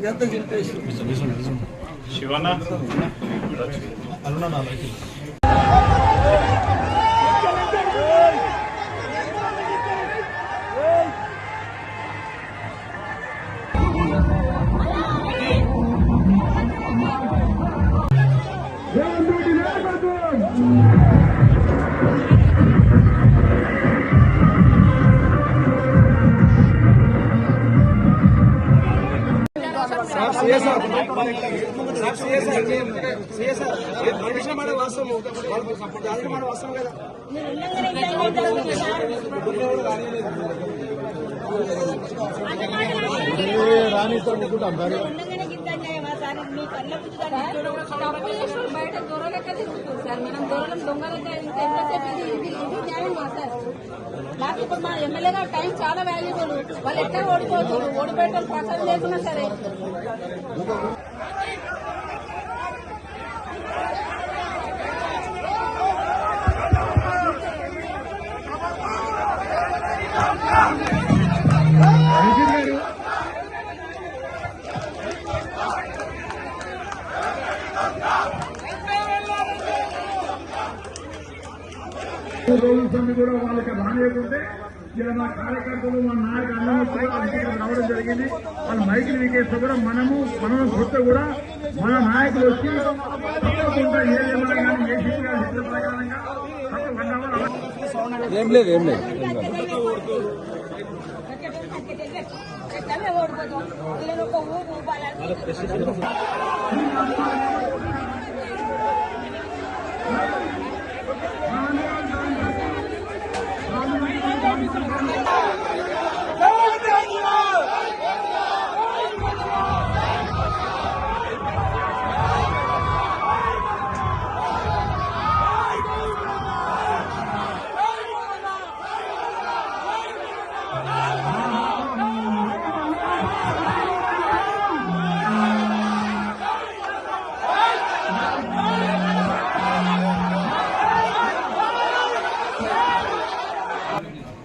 ఎంత చెప్పేసి శివన్న బయట దొరలెక్క తిరుగుతుంది సార్. మనం దొరలం దొంగలెక్క న్యాయమా సార్? మాకు ఇప్పుడు మా ఎమ్మెల్యే గారు టైం చాలా వాల్యుబుల్. వాళ్ళు ఎక్కడ ఓడిపోతారు, ఓడిపోయడం ప్రసాదం లేకున్నా సరే. కూడా వాళ్ళకి రానియకుంటే ఇలా మా కార్యకర్తలు మా నాయకులు అందరూ రావడం జరిగింది. వాళ్ళ మైకులు వీకేస్తే కూడా మనం కొత్త కూడా మన నాయకులు వచ్చి తప్పకుండా ఏం లేదు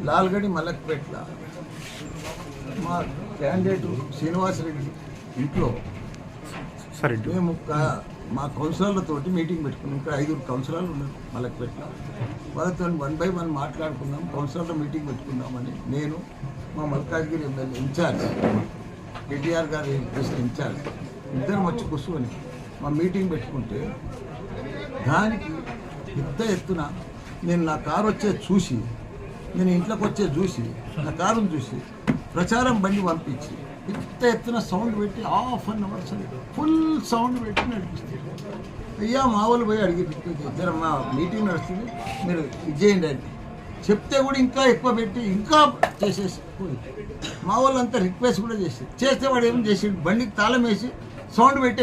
లాల్గడి మలక్పేట్ల మా క్యాండిడేట్ శ్రీనివాసరెడ్డి ఇంట్లో మేము మా కౌన్సిలర్లతోటి మీటింగ్ పెట్టుకున్నాం. ఇక్కడ 5 కౌన్సిలర్లు ఉన్నారు మలక్పేట్ల. వాళ్ళతో 1 by 1 మాట్లాడుకున్నాం. కౌన్సిలర్లో మీటింగ్ పెట్టుకుందామని నేను మా మల్కాజ్గిరి ఎమ్మెల్యే ఇన్ఛార్జ్ కేటీఆర్ గారి ఇన్ఛార్జ్ ఇద్దరం వచ్చి కూర్చొని మా మీటింగ్ పెట్టుకుంటే దానికి పెద్ద ఎత్తున నేను నా కారు వచ్చేది చూసి నేను ఇంట్లోకి వచ్చేది చూసి నా కారును చూసి ప్రచారం బండి పంపించి ఇంత ఎత్తున సౌండ్ పెట్టి ½ an hour ఫుల్ సౌండ్ పెట్టి నడిపిస్తుంది. అయ్యా మా వాళ్ళు పోయి అడిగి జర మా మీటింగ్ నడుస్తుంది మీరు ఇది చేయండి అని చెప్తే కూడా ఇంకా ఎక్కువ పెట్టి ఇంకా చేసేసి మా వాళ్ళు అంతా రిక్వెస్ట్ కూడా చేస్తే వాడు ఏం చేసాడు, బండికి తాళం వేసి సౌండ్ పెట్టి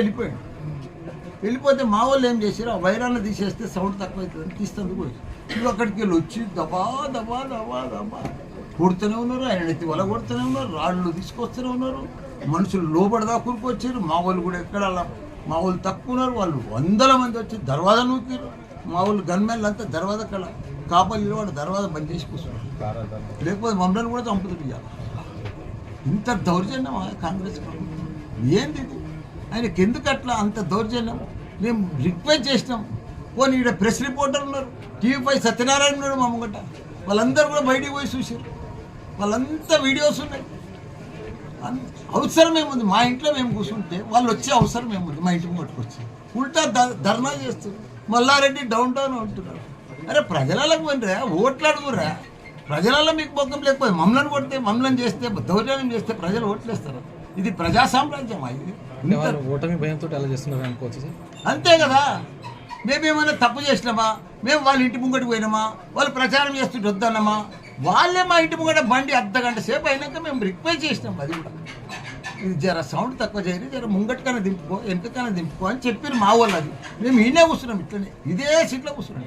వెళ్ళిపోతే మా వాళ్ళు ఏం చేశారు, ఆ వైరాన్ని తీసేస్తే సౌండ్ తక్కువ అవుతుంది తీస్తుంది పోయి నువ్వు అక్కడికి వెళ్ళి వచ్చి దబా దబా దబా దబా కొడుతూనే ఉన్నారు. ఆయన ఎత్తి వల కొడుతూనే ఉన్నారు, రాళ్ళు తీసుకొస్తూనే ఉన్నారు. మనుషులు లోపడదా కూరుకొచ్చారు. మా వాళ్ళు కూడా ఎక్కడ మా వాళ్ళు తక్కువ ఉన్నారు. వాళ్ళు 100 మంది వచ్చి దర్వాజా నూకారు. మా వాళ్ళు గన్మెన్లు అంతా దర్వాజా కళ కాపల్లి వాడు దర్వాజా బంద్ చేసి కూర్చున్నారు. లేకపోతే మమ్మల్ని కూడా చంపుతుంది. ఇంత దౌర్జన్యం కాంగ్రెస్ ప్రభుత్వం ఏంది ఇది? ఆయనకి ఎందుకు అట్లా అంత దౌర్జన్యం? మేము రిక్వెస్ట్ చేసినాం. పోనీ ఇక్కడ ప్రెస్ రిపోర్టర్ ఉన్నారు, TV5 సత్యనారాయణ ఉన్నాడు మా ముంగట. వాళ్ళందరూ కూడా బయటికి పోయి చూసారు. వాళ్ళంతా వీడియోస్ ఉన్నాయి. అవసరం ఏముంది? మా ఇంట్లో మేము కూర్చుంటే వాళ్ళు వచ్చే అవసరం ఏముంది? మా ఇంటికి పట్టుకొచ్చి ఉల్టా ధర్నా చేస్తారు. మల్లారెడ్డి డౌన్ టౌన్ ఉంటున్నారు. అరే ప్రజలకు పోయినరా, ఓట్లు అడుగురా. ప్రజలలో మీకు బొక్కం లేకపోతే మమ్మల్ని కొడితే మమ్మల్ని చేస్తే దౌర్జన్యం చేస్తే ప్రజలు ఓట్లేస్తారు. ఇది ప్రజా సామ్రాజ్యమా? ఇది ఓటమి భయంతో అలా చేస్తున్నారు అనుకోవచ్చు సార్. అంతే కదా. మేమేమైనా తప్పు చేసినామా? మేము వాళ్ళ ఇంటి ముంగటికి పోయినామా? వాళ్ళు ప్రచారం చేస్తుంటే వద్దన్నామా? వాళ్ళే మా ఇంటి ముంగట బండి అర్ధగంట సేపు అయినాక మేము రిక్వెస్ట్ చేసినాం. అది కూడా ఇది జర సౌండ్ తక్కువ చేయరు, జర ముంగటికైనా దింపుకో వెనకకైనా దింపుకో అని చెప్పారు మా వాళ్ళు. అది మేము ఈయనే కూర్చున్నాం, ఇట్లనే ఇదే సీట్లో కూర్చున్నాం.